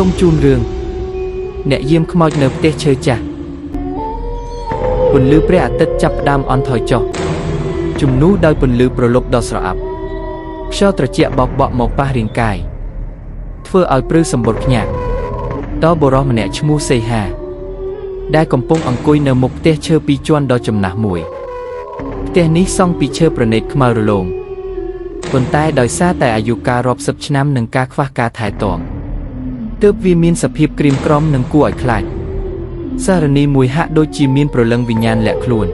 សូមជូនរឿងអ្នកយាមខ្មោចនៅផ្ទះឈើចាស់ពន្លឺព្រះអាទិត្យចាប់ផ្ដើមអន់ថយចុះជំនួសដោយពន្លឺប្រលប់ដ៏ស្រអាប់ខ្យល់ត្រជាក់បោកបក់មកប៉ះរាងកាយធ្វើឲ្យព្រឺសម្បុរភ្ញាក់ដល់បុរសម្នាក់ឈ្មោះសីហាដែលកំពុងអង្គុយនៅមុខផ្ទះឈើពីរជាន់ដ៏ចំណាស់មួយផ្ទះនេះសង់ពីឈើប្រណិតខ្មៅរលោងប៉ុន្តែដោយសារតែអាយុកាលរាប់សិបឆ្នាំនិងការខ្វះការថែទាំទើបវាមានសភាពក្រៀមក្រំនិងគួរឲ្យខ្លាចសារនីមួយហាក់ដូចជាមានព្រលឹងវិញ្ញាណលាក់ខ្លួន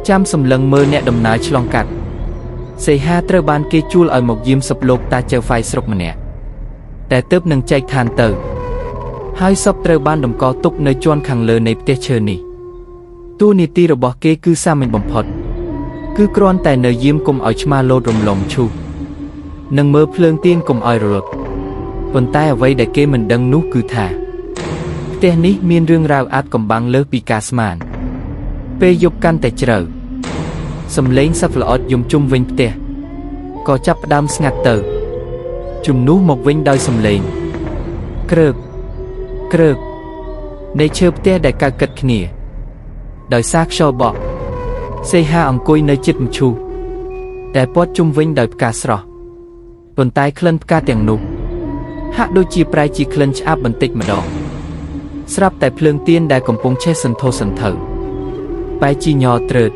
ចាំសម្លឹងមើលអ្នកដំណើរឆ្លងកាត់សីហាត្រូវបានគេជួលឲ្យមកយាមសពលោកតាចៅហ្វាយស្រុកម្នាក់តែទើបនឹងចែកឋានទៅហើយសពត្រូវបានតម្កល់ទុកនៅជាន់ខាងលើនៃផ្ទះឈើនេះតួនាទីរបស់គេគឺសាមញ្ញបំផុតគឺគ្រាន់តែនៅយាមកុំឲ្យឆ្មាលោតរំលងឈូសនិងមើលភ្លើងទៀនកុំឲ្យរលត់ប៉ុន្តែអ្វីដែលគេមិនដឹងនោះគឺថាផ្ទះនេះមានរឿងរ៉ាវអាថ៌កំបាំងលើសពីការស្មានពេលយប់កាន់តែជ្រៅសំឡេងសត្វល្អិតយំជុំវិញផ្ទះក៏ចាប់ផ្ដើមស្ងាត់ទៅជំនួសមកវិញដោយសំឡេងគ្រើកគ្រើកនៃឈើផ្ទះដែលកើកកិតគ្នាដោយសារខ្យល់បក់សីហាអង្គុយនៅជិតមឈូសដែលព័ទ្ធជុំវិញដោយផ្កាស្រស់ប៉ុន្តែក្លិនផ្កាទាំងនោះហាក់ដូចជាប្រែជាក្លិនឆ្អាបបន្តិចម្ដងស្រាប់តែភ្លើងទៀនដែលកំពុងឆេះសន្ធោសន្ធៅបែរជាញ័រត្រើត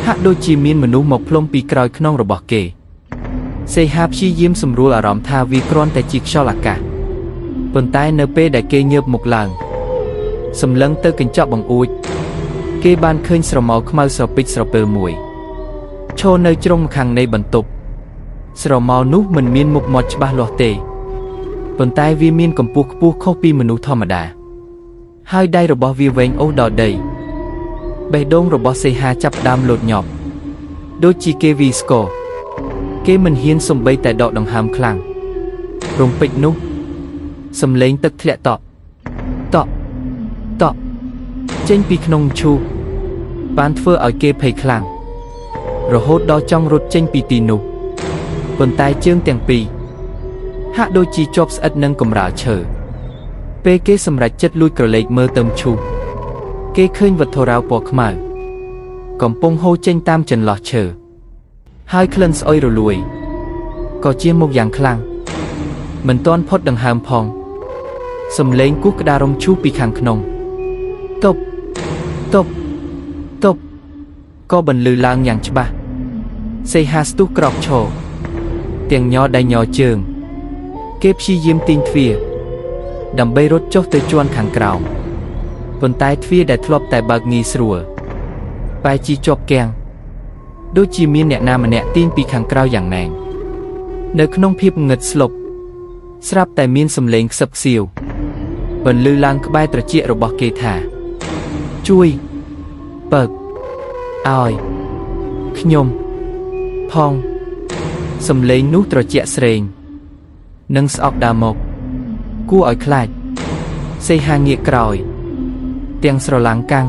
ហាក់ដូចជាមានមនុស្សមកផ្លុំពីក្រោយខ្នងរបស់គេសីហាព្យាយាមសម្រួលអារម្មណ៍ថាវាគ្រាន់តែជាខ្យល់អាកាសប៉ុន្តែនៅពេលដែលគេញើបមុខឡើងសម្លឹងទៅកញ្ចក់បង្អួចគេបានឃើញស្រមោលខ្មៅស្រពេចស្រពើមួយឈរនៅជ្រុងម្ខាងនៃបន្ទប់ស្រមោលនោះមិនមានមុខមាត់ច្បាស់លាស់ទេប៉ុន្តែវាមានកម្ពស់ខ្ពស់ខុសពីមនុស្សធម្មតាហើយដៃរបស់វាវែងអូសដល់ដីបេះដូងរបស់សីហាចាប់ផ្ដើមលោតញាប់ដូចជាគេវីស្គរគេមិនហ៊ានសំបីតែដកដង្ហើមខ្លាំងរំពេចនោះសំឡេងទឹកធ្លាក់តក់តក់តក់ចេញពីក្នុងឈូសបានធ្វើឲ្យគេភ័យខ្លាំងរហូតដល់ចង់រត់ចេញពីទីនោះប៉ុន្តែជើងទាំងពីរហាក់ដូចជាជាប់ស្អិតនឹងកម្រាលឈើពេលគេសម្រេចចិត្តលួចក្រឡេកមើលទៅឈូសគេឃើញវត្ថុរាវពណ៌ខ្មៅកំពុងហូរចេញតាមចន្លោះឈើហើយក្លិនស្អុយរលួយក៏ជាមុខយ៉ាងខ្លាំងមិនទាន់ផុតដង្ហើមផងសំឡេងគោះក្តាររំឈូសពីខាងក្នុងតុបតុបតុបក៏បន្លឺឡើងយ៉ាងច្បាស់សីហាស្ទុះក្រោកឈរទាំងញ័រដៃញ័រជើងគេព្យាយាមទាញទ្វារដើម្បីរត់ចុះទៅជាន់ខាងក្រោមប៉ុន្តែទ្វារដែលធ្លាប់តែបើកងាយស្រួលបែរជាជាប់គាំងដូចជាមានអ្នកណាម្នាក់ទាញពីខាងក្រៅយ៉ាងណែននៅក្នុងភាពងឹតស្លុបស្រាប់តែមានសំឡេងខ្សឹបខ្សៀវបន្លឺឡើងក្បែរត្រចៀករបស់គេថាជួយបើកឲ្យខ្ញុំផងសំឡេងនោះត្រជាក់ស្រេងនិងស្អប់ដើរមកគួរឲ្យខ្លាចសីហាងាកក្រោយទាំងស្រឡាំងកាំង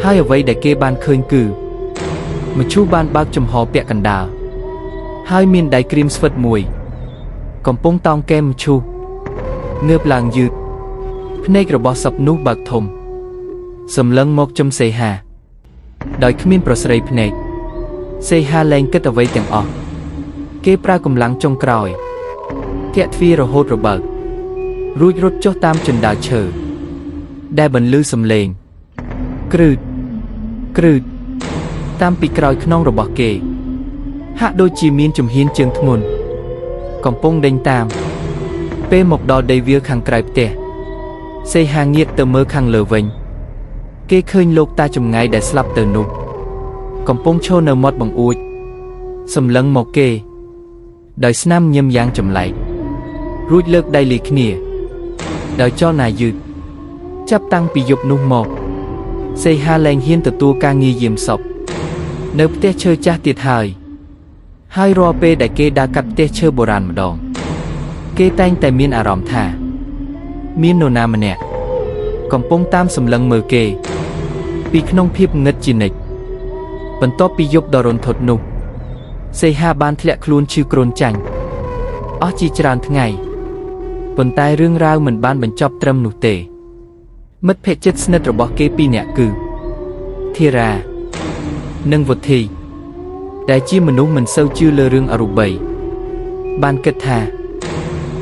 ហើយអ្វីដែលគេបានឃើញគឺមឈូសបានបើកចំហពាក់កណ្ដាលហើយមានដៃក្រៀមស្វិតមួយកំពុងតោងកែមឈូសងើបឡើងយឺតភ្នែករបស់សពនោះបើកធំសម្លឹងមកចំសីហាដោយគ្មានប្រស្រីភ្នែកសីហាលែងគិតអ្វីទាំងអស់គេប្រើកម្លាំងចុងក្រោយធាក់ទ្វាររហូតរបើករួចរត់ចុះតាមជណ្ដើរឈើដែលបន្លឺសំឡេងគ្រឺតគ្រឺតតាមពីក្រោយខ្នងរបស់គេហាក់ដូចជាមានជំហានជើងធ្ងន់កំពុងដេញតាមពេលមកដល់ដីវាលខាងក្រៅផ្ទះសីហាងាកទៅមើលខាងលើវិញគេឃើញលោកតាចម្ងាយដែលស្លាប់ទៅនោះកំពុងឈរនៅមាត់បង្អួចសម្លឹងមកគេដោយស្នាមញឹមយ៉ាងចម្លែករួចលើកដៃលាគ្នាដោយចលនាយឺតចាប់តាំងពីយប់នោះមកសីហាលែងហ៊ានទទួលការងារយាមសពនៅផ្ទះឈើចាស់ទៀតហើយរាល់ពេលដែលគេដើរកាត់ផ្ទះឈើបុរាណម្ដងគេតែងតែមានអារម្មណ៍ថាមាននរណាម្នាក់កំពុងតាមសម្លឹងមើលគេពីក្នុងភាពងឹតជានិច្ចបន្ទាប់ពីយប់ដ៏រន្ធត់នោះសីហាបានធ្លាក់ខ្លួនឈឺគ្រុនចាញ់អស់ជាច្រើនថ្ងៃ ប៉ុន្តែរឿងរ៉ាវមិនបានបញ្ចប់ត្រឹមនោះទេមិត្តភក្តិជិតស្និទ្ធរបស់គេពីរនាក់គឺធីរ៉ានិងវុធីដែលជាមនុស្សមិនសូវជឿលើរឿងអរូបីបានគិតថា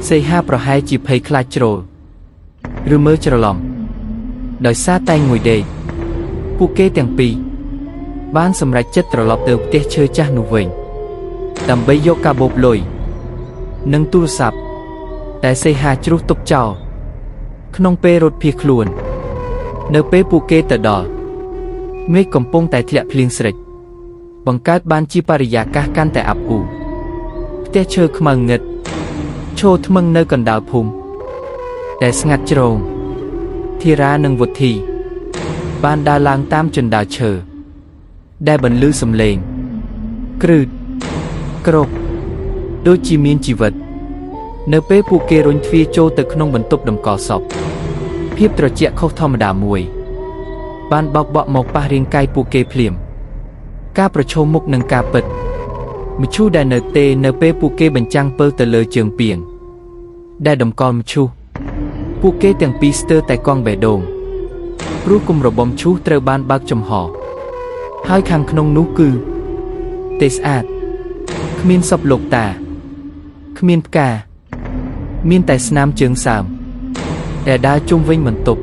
សីហាប្រហែលជាភ័យខ្លាចជ្រុលឬមើលច្រឡំដោយសារតែងមួយដេកពួកគេទាំងពីរបានសម្រេចចិត្តត្រឡប់ទៅផ្ទះឈើចាស់នោះវិញដើម្បីយកកាបូបលុយនិងទូរស័ព្ទតែសីហាជ្រុះទុកចោលក្នុងពេលរត់ភៀសខ្លួននៅពេលពួកគេទៅដល់មេឃកំពុងតែធ្លាក់ភ្លៀងស្រិចបង្កើតបានជាបរិយាកាសកាន់តែអាប់អ៊ូផ្ទះឈើខ្មៅងឹតឈរថ្មឹងនៅកណ្ដាលភូមិដែលស្ងាត់ជ្រងធីរ៉ានិងវុធីបានដើរឡើងតាមជណ្ដើរឈើដែលបន្លឺសំឡេងគ្រឺតក្រោកដូចជាមានជីវិតនៅពេលពួកគេរុញទ្វារចូលទៅក្នុងបន្ទប់តម្កល់សពភាពត្រជាក់ខុសធម្មតាមួយបានបោកបក់មកប៉ះរាងកាយពួកគេភ្លាមការប្រឈមមុខនឹងការពិតមឈូសដែលនៅទេនៅពេលពួកគេបញ្ចាំងពើទៅលើជើងពាងដែលតម្កល់មឈូសពួកគេទាំងពីរស្ទើរតែកង់បេះដូងព្រោះគុំរបំឈូសត្រូវបានបើកចំហហើយខាងក្នុងនោះគឺទេស្អាតគ្មានសពលោកតាគ្មានផ្កាមានតែស្នាមជើងសើមដែលដើរជុំវិញបន្ទប់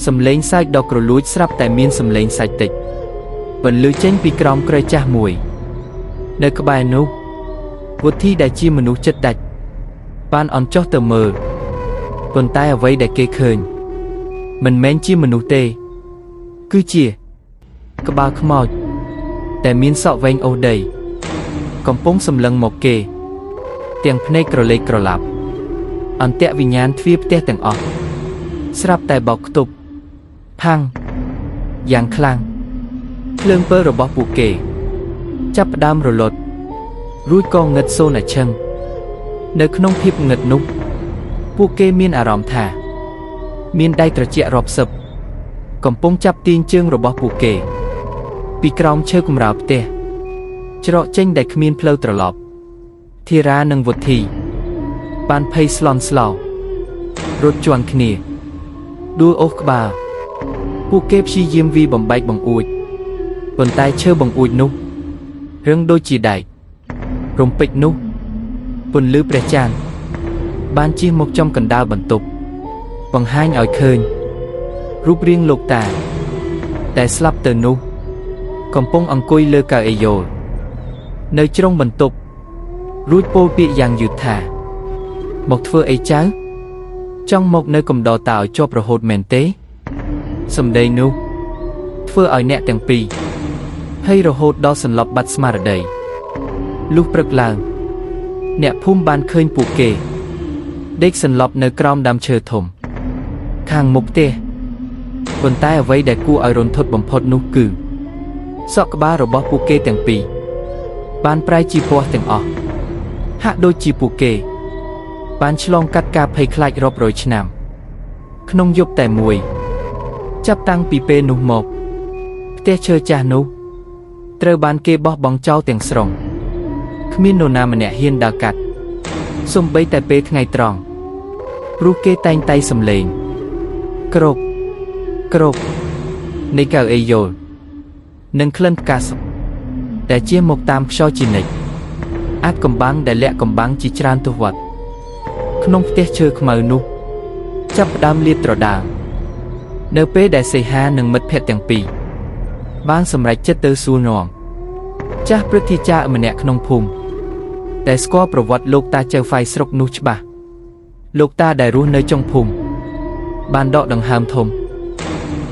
សំឡេងសើចដ៏គ្រលួចស្រាប់តែមានសំឡេងសាច់តិចបន្លឺចេញពីក្រោមគ្រែចាស់មួយនៅក្បែរនោះវុធីដែលជាមនុស្សចិត្តដាច់បានអន់ចុះទៅមើលប៉ុន្តែអ្វីដែលគេឃើញមិនមែនជាមនុស្សទេគឺជាក្បាលខ្មោចតែមានសក់វែងអូសដីកំពុងសម្លឹងមកគេទាំងភ្នែកក្រឡេកក្រឡាប់អន្តៈវិញ្ញាណទ្វារផ្ទះទាំងអស់ស្រាប់តែបោកខ្ទប់ផាំងយ៉ាងខ្លាំងភ្លើងពើរបស់ពួកគេចាប់ផ្ដើមរលត់រួចក៏ងឹតសូនអឈឹងនៅក្នុងភាពងឹតនោះពួកគេមានអារម្មណ៍ថាមានដៃត្រជាក់រាប់សិបកំពុងចាប់ទាញជើងរបស់ពួកគេពីក្រោមឈើកម្រាលផ្ទះច្រកចេញដែលគ្មានផ្លូវត្រឡប់ធីរ៉ានិងវុធីបានភ័យស្លន់ស្លោរត់ជាន់គ្នាដួលអូសក្បាលពួកគេព្យាយាមវាយបំបែកបង្អួចប៉ុន្តែឈើបង្អួចនោះរឹងដូចជាដែករំពេចនោះពន្លឺព្រះច័ន្ទបានជិះមកចំកណ្ដាលបន្ទប់បង្ហាញឲ្យឃើញរូបរាងលោកតាតែស្លាប់ទៅនោះកំពុងអង្គុយលើកៅអីយ៉ូលនៅជ្រុងបន្ទប់រួចពោលពាក្យយ៉ាងយឺតថាមកធ្វើអីចៅចង់មកនៅកំដរតាឲ្យជាប់រហូតមែនទេសម្ដីនោះធ្វើឲ្យអ្នកទាំងពីរហើយរហូតដល់សន្លប់បាត់ស្មារតីលុះព្រឹកឡើងអ្នកភូមិបានឃើញពួកគេដេកសន្លប់នៅក្រោមដើមឈើធំខាងមុខផ្ទះប៉ុន្តែអ្វីដែលគួរឲ្យរន្ធត់បំផុតនោះគឺសក់ក្បាលរបស់ពួកគេទាំងពីរបានប្រែជាពណ៌ទាំងអស់ហាក់ដូចជាពួកគេបានឆ្លងកាត់ការភ័យខ្លាចរាប់រយឆ្នាំក្នុងយប់តែមួយចាប់តាំងពីពេលនោះមកផ្ទះឈើចាស់នោះត្រូវបានគេបោះបង់ចោលទាំងស្រុងគ្មាននរណាម្នាក់ហ៊ានដើរកាត់សូម្បីតែពេលថ្ងៃត្រង់ព្រោះគេតែងតែសំឡេងក្រោកក្រោកនៃកៅអីយ៉ូលនិងក្លិនផ្កាសុដែលជះមកតាមខ្យល់ជានិច្ចអាចកំបាំងដែលលាក់កំបាំងជាច្រើនទសវត្សរ៍ក្នុងផ្ទះឈើខ្មៅនោះចាប់ផ្ដើមលាតត្រដាងនៅពេលដែលសីហានិងមិត្តភក្តិទាំងពីរបានសម្រេចចិត្តទៅសួរនាំចាស់ព្រឹទ្ធាចារ្យម្នាក់ក្នុងភូមិដែលស្គាល់ប្រវត្តិលោកតាចៅហ្វាយស្រុកនោះច្បាស់លោកតាដែលរស់នៅចុងភូមិបានដកដង្ហើមធំ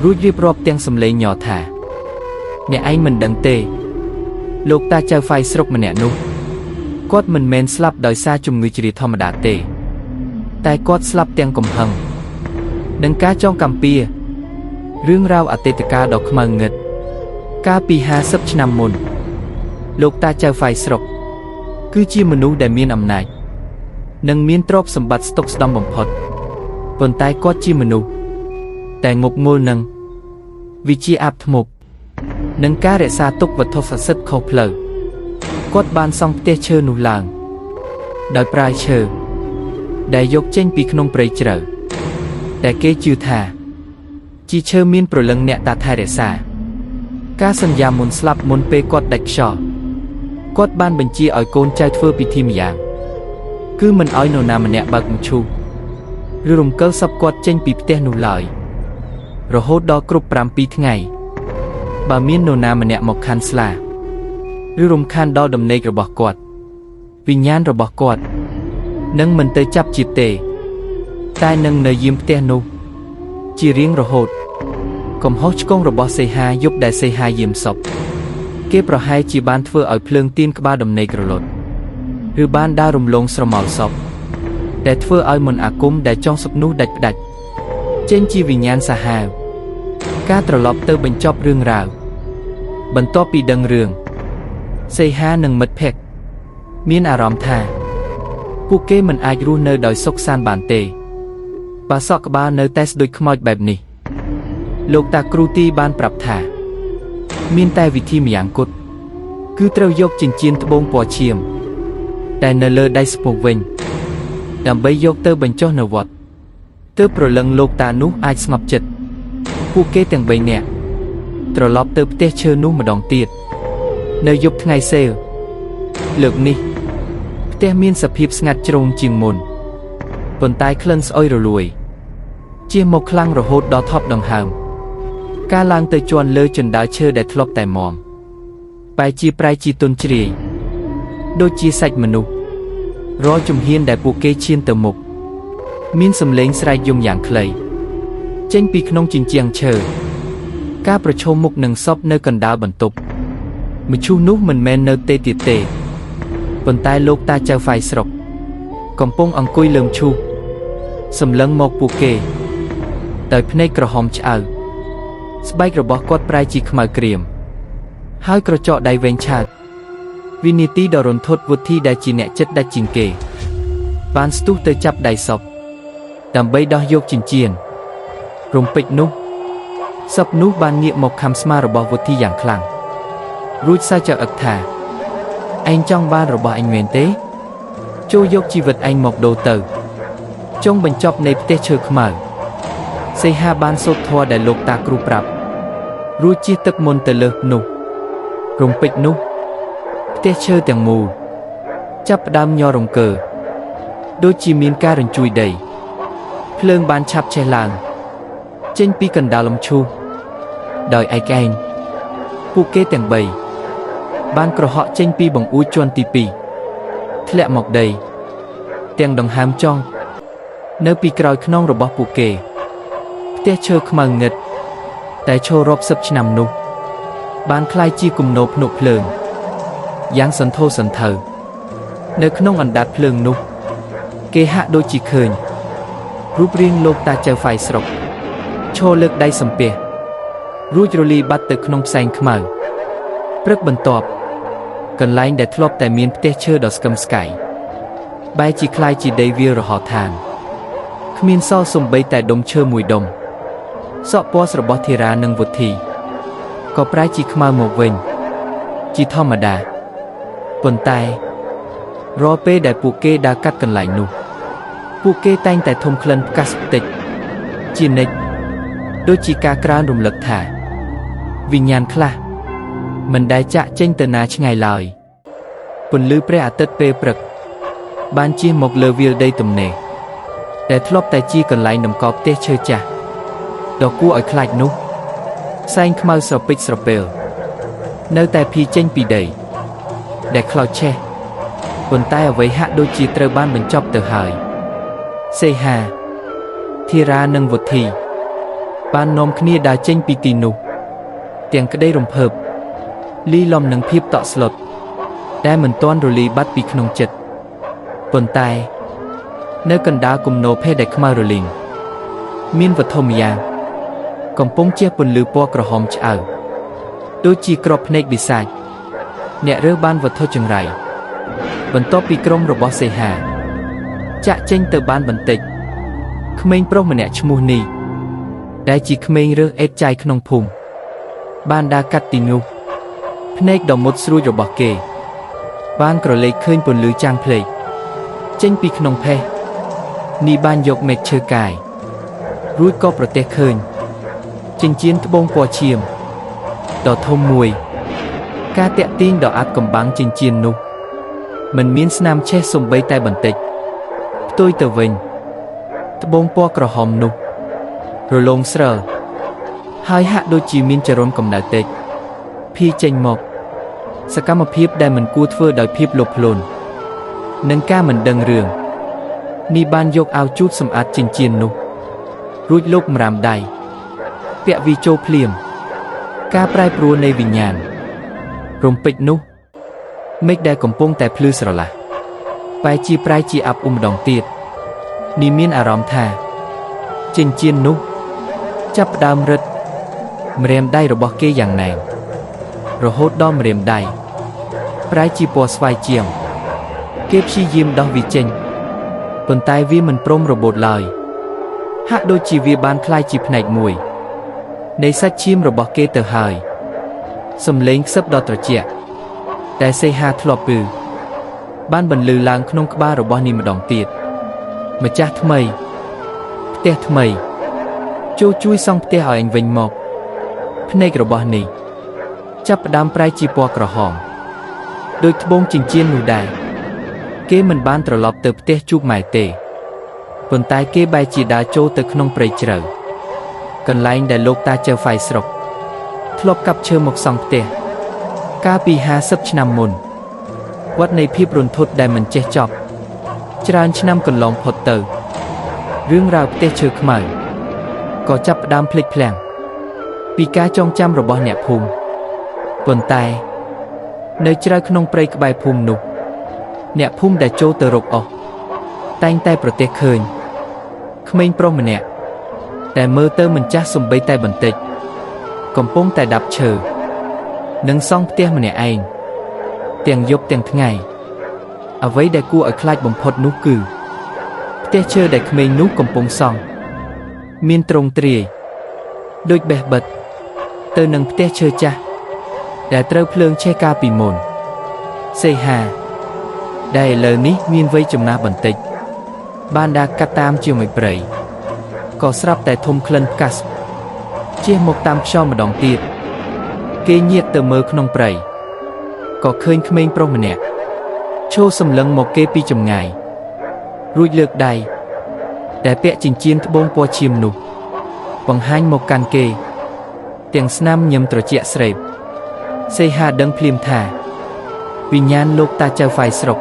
រួចរៀបរាប់ទាំងសំឡេងញ័រថាអ្នកឯងមិនដឹងទេលោកតាចៅហ្វាយស្រុកម្នាក់នោះគាត់មិនមែនស្លាប់ដោយសារជំងឺជ្រាធម្មតាទេតែគាត់ស្លាប់ទាំងកំហឹងនឹងការចងកម្មពៀរឿងរ៉ាវអតីតកាលដ៏ខ្មៅងឹតកាលពី50ឆ្នាំមុនលោកតាចៅហ្វាយស្រុកគឺជាមនុស្សដែលមានអំណាចនិងមានទ្រព្យសម្បត្តិស្តុកស្តម្ភបំផុតប៉ុន្តែគាត់ជាមនុស្សតែងប់ងល់នឹងវិជាអាបធ្មប់និងការរក្សាទុកវត្ថុស័ក្តិសិទ្ធិខុសផ្លូវគាត់បានសង់ផ្ទះឈើនោះឡើងដោយប្រាយឈើ ដែលយកចេញពីក្នុងព្រៃជ្រៅតែគេជឿថាជីឈើមានព្រលឹងអ្នកតាថែរក្សាការសន្យាមុនស្លាប់មុនពេលគាត់ដាច់ខ្យល់គាត់បានបញ្ជាឲ្យកូនចៅធ្វើពិធីម្យ៉ាងគឺមិនឲ្យនរណាម្នាក់បើកមឈូសឬរំកិលសពគាត់ចេញពីផ្ទះនោះឡើយរហូតដល់គ្រប់7ថ្ងៃបើមាននរណាម្នាក់មកខាន់ស្លាឬរំខានដល់ដំណេករបស់គាត់វិញ្ញាណរបស់គាត់នឹងមិនទៅចាប់ជាតិទេតែនឹងនៅយាមផ្ទះនោះជារៀងរហូតកំហុសឆ្គងរបស់សីហាយប់ដែលសីហាយាមសពគេប្រហែលជាបានធ្វើឲ្យភ្លើងទៀនក្បាលដំណេករលត់ឬបានដើររំលងស្រមោលសពដែលធ្វើឲ្យមន្តអាគមដែលចង់សពនោះដាច់ផ្ដាច់ចេញជាវិញ្ញាណសាហាវការត្រឡប់ទៅបញ្ចប់រឿងរ៉ាវបន្ទាប់ពីដឹងរឿងសីហានិងមិត្តភក្តិមានអារម្មណ៍ថាពួកគេមិនអាចរស់នៅដោយសុខសាន្តបានទេបើសក់ក្បាលនៅតែស្ដួយខ្មោចបែបនេះលោកតាគ្រូទីបានប្រាប់ថាមានតែវិធីម្យ៉ាងគត់គឺត្រូវយកចិញ្ចៀនត្បូងពណ៌ឈាមតែនៅលើដៃស្ពស់វិញដើម្បីយកទៅបញ្ចុះនៅវត្តទើបប្រលឹងលោកតានោះអាចស្ងប់ចិត្តពួកគេទាំង3នាក់ត្រឡប់ទៅផ្ទះឈើនោះម្ដងទៀតនៅយប់ថ្ងៃសេលលើកនេះផ្ទះមានសភាពស្ងាត់ជ្រងជាងមុនប៉ុន្តែក្លិនស្អុយរលួយជះមកខ្លាំងរហូតដល់ថប់ដង្ហើមការឡើងទៅជន់លើជណ្ដើរឈើដែលធ្លាប់តែមមបែរជាប្រែជាទន់ជ្រាយដូចជាសាច់មនុស្សរាល់ជំហានដែលពួកគេឈានទៅមុខមានសំឡេងស្រែកយំយ៉ាងខ្លីចេញពីក្នុងជញ្ជាំងឈើការប្រឈមមុខនឹងសពនៅកណ្ដាលបន្ទប់មឈូសនោះមិនមែននៅទេទៀតទេប៉ុន្តែលោកតាចៅហ្វាយស្រុកកំពុងអង្គុយលើមឈូសសម្លឹងមកពួកគេដោយភ្នែកក្រហមឆ្អៅស្បែករបស់គាត់ប្រែជាខ្មៅក្រៀមហើយក្រចកដៃវែងឆើតវិនាទីដ៏រន្ធត់វុធីដែលជាអ្នកចិត្តដាច់ជាងគេបានស្ទុះទៅចាប់ដៃសពដើម្បីដោះយកចិញ្ចៀនរំពេចនោះសពនោះបានងាកមកខំស្មារបស់វុធីយ៉ាងខ្លាំងរួចសើចអឹកថាឯងចង់បានរបស់ឯងមែនទេចូលយកជីវិតឯងមកដូរទៅចុងបញ្ចប់នៃផ្ទះឈើខ្មៅសីហាបានសូត្រធម៌ដែលលោកតាគ្រូប្រាប់រួចជិះទឹកមុនទៅលើនោះរំពេចនោះផ្ទះឈើទាំងមូលចាប់ផ្ដើមញ័ររង្គើដូចជាមានការរញ្ជួយដីភ្លើងបានឆាប់ឆេះឡើងចេញពីកណ្ដាលលំឈូសដោយឯកឯងពួកគេទាំង3បានក្រហកចេញពីបង្អួចជាន់ទី2ធ្លាក់មកដីទាំងដង្ហើមចង់នៅពីក្រោយខ្នងរបស់ពួកគេផ្ទះឈើខ្មៅងឹតតែឈររាប់សិបឆ្នាំនោះបានคล้ายជាគំនរភ្នក់ភ្លើងយ៉ាងសន្ធោសន្ធៅនៅក្នុងអណ្ដាតភ្លើងនោះគេហាក់ដូចជាឃើញរូបរាងលោកតាចៅហ្វាយស្រុកឈរលើកដៃសំពះរួចរលីបាត់ទៅក្នុងផ្សែងខ្មៅព្រឹកបន្ទាប់កន្លែងដែលធ្លាប់តែមានផ្ទះឈើដ៏ស្កឹមស្កៃបែរជាคล้ายជាដីវាលរហោឋានគ្មានសល់សំបីតែដុំឈើមួយដុំសក់ពណ៌របស់ធីរ៉ានិងវុធីក៏ប្រែជាខ្មៅមកវិញជាធម្មតាប៉ុន្តែរាល់ពេលដែលពួកគេដើរកាត់កន្លែងនោះពួកគេតែងតែធំក្លិនផ្កាសផ្ទិចជានិច្ចដូចជាការក្រើនរំលឹកថាវិញ្ញាណខ្លះមិនដែលចាក់ចេញទៅណាឆ្ងាយឡើយពន្លឺព្រះអាទិត្យពេលព្រឹកបានជះមកលើវាលដីទំនេរដែលធ្លាប់តែជាកន្លែងតម្កល់ផ្ទះឈើចាស់ដ៏គួរឲ្យខ្លាចនោះផ្សែងខ្មៅស្រពេចស្រពេលនៅតែភីចេញពីដីដែលខ្លោចឆេះប៉ុន្តែអ្វីហាក់ដូចជាត្រូវបានបញ្ចប់ទៅហើយសីហាធីរ៉ានិងវុធីបាននាំគ្នាដើរចេញពីទីនោះទាំងក្តីរំភើបលីលំនឹងភាពតក់ស្លុតដែលមិនទាន់រលីបាត់ពីក្នុងចិត្តប៉ុន្តែនៅកណ្ដាលគំនរភេទដែលខ្មៅរលីងមានវត្ថុម្យ៉ាងកំពុងជះពន្លឺពណ៌ក្រហមឆ្អៅដូចជាក្របភ្នែកបិសាចអ្នករើសបានវត្ថុចង្រៃបន្ទាប់ពីក្រុមរបស់សីហាចាក់ចេញទៅបានបន្តិចក្មេងប្រុសម្នាក់ឈ្មោះនីដែលជាក្មេងរើសអេតចាយក្នុងភូមិបានដើរកាត់ទីនោះភ្នែកដ៏មុតស្រួចរបស់គេបានក្រឡេកឃើញពន្លឺចាំងភ្លេកចេញពីក្នុងផេះ នេះបានយកមេឃឈើកាយរួចក៏ប្រទះឃើញចិញ្ចៀនត្បូងពណ៌ឈាមដ៏ធំមួយការតាក់ទាញដ៏អាត់កំបាំងចិញ្ចៀននោះមិនមានស្នាមឆេះសំបីតែបន្តិចផ្ទុយទៅវិញត្បូងពណ៌ក្រហមនោះរលោងស្រើហើយហាក់ដូចជាមានចរន្តកម្ដៅតិចភាយចេញមកសកម្មភាពដែលមិនគួរធ្វើដោយភាពលោភលន់និងការមិនដឹងរឿងនេះបានយកអាវជូតសម្អាតចិញ្ចៀននោះរួចលុបម្រាមដៃពាក់វីចូលភ្លាមការប្រែប្រួលនៃវិញ្ញាណរំពេចនោះមេឃដែលកំពុងតែភ្លឺស្រឡះបែរជាប្រែជាអាប់ម្ដងទៀតនេះមានអារម្មណ៍ថាចិញ្ចៀននោះចាប់ផ្ដើមរឹតម្រាមដៃរបស់គេយ៉ាងណែនរហូតដល់ម្រាមដៃប្រែជាពណ៌ស្វាយជាងគេព្យាយាមដោះវាចេញប៉ុន្តែវាមិនព្រមរបូតឡើយហាក់ដូចជាវាបានคล้ายជាផ្នែកមួយនៃសាច់ឈាមរបស់គេទៅហើយសំឡេងខ្សឹបដ៏ត្រជាក់តែសេហាធ្លាប់ពឺបានបន្លឺឡើងក្នុងក្បាលរបស់នេះម្ដងទៀតម្ចាស់ថ្មីផ្ទះថ្មីចូលជួយសង់ផ្ទះឲ្យអញវិញមកភ្នែករបស់នេះចាប់ផ្ដើមប្រែជាពណ៌ក្រហមដោយត្បូងចិញ្ចៀននោះដែរគេមិនបានត្រឡប់ទៅផ្ទះជួបម៉ែទេប៉ុន្តែគេបែរជាដើរចូលទៅក្នុងព្រៃជ្រៅកន្លែងដែលលោកតាចៅហ្វាយស្រុកធ្លាប់កាប់ឈើមកសង់ផ្ទះកាលពី50ឆ្នាំមុនវត្តនៃភាពរន្ធត់ដែលមិនចេះចប់ច្រើនឆ្នាំកន្លងផុតទៅរឿងរ៉ាវផ្ទះឈើខ្មៅក៏ចាប់ផ្ដើមភ្លេចភ្លាំងពីការចងចាំរបស់អ្នកភូមិប៉ុន្តែនៅជ្រៅក្នុងព្រៃក្បែរភូមិនោះអ្នកភូមិដែលចូលទៅរកអស់តែងតែប្រទះឃើញក្មេងប្រុសម្នាក់តែមើលទៅមិនចាស់សំបីតែបន្តិចកំពុងតែដាប់ឈើនិងសង់ផ្ទះម្នាក់ឯងទាំងយប់ទាំងថ្ងៃអ្វីដែលគួរឲ្យខ្លាចបំផុតនោះគឺផ្ទះឈើដែលក្មេងនោះកំពុងសង់មានទ្រង់ទ្រាយដូចបេះបិទទៅនឹងផ្ទះឈើចាស់ដែលត្រូវភ្លើងឆេះកាលពីមុនសេហាដែលឥឡូវនេះមានវ័យចំណាស់បន្តិចបានដើរកាត់តាមជាមួយព្រៃក៏ស្រាប់តែធំក្លិនផ្កាសជិះមកតាមខ្យល់ម្ដងទៀតគេញាតទៅមើលក្នុងព្រៃក៏ឃើញក្មេងប្រុសម្នាក់ឈរសម្លឹងមកគេពីចម្ងាយរួចលើកដៃដែលពាក់ចិញ្ចៀនត្បូងពណ៌ឈាមនោះបង្ហាញមកកាន់គេទាំងស្នាមញឹមត្រជាក់ស្រេបសេហាដឹងភ្លាមថាវិញ្ញាណលោកតាចៅហ្វាយស្រុក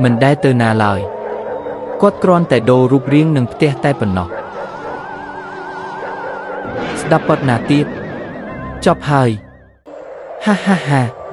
មិនដែលទៅណាឡើយគាត់គ្រាន់តែដូររូបរាងនឹងផ្ទះតែប៉ុណ្ណោះស្ដាប់ប៉ុណ្ណាទៀតចប់ហើយហា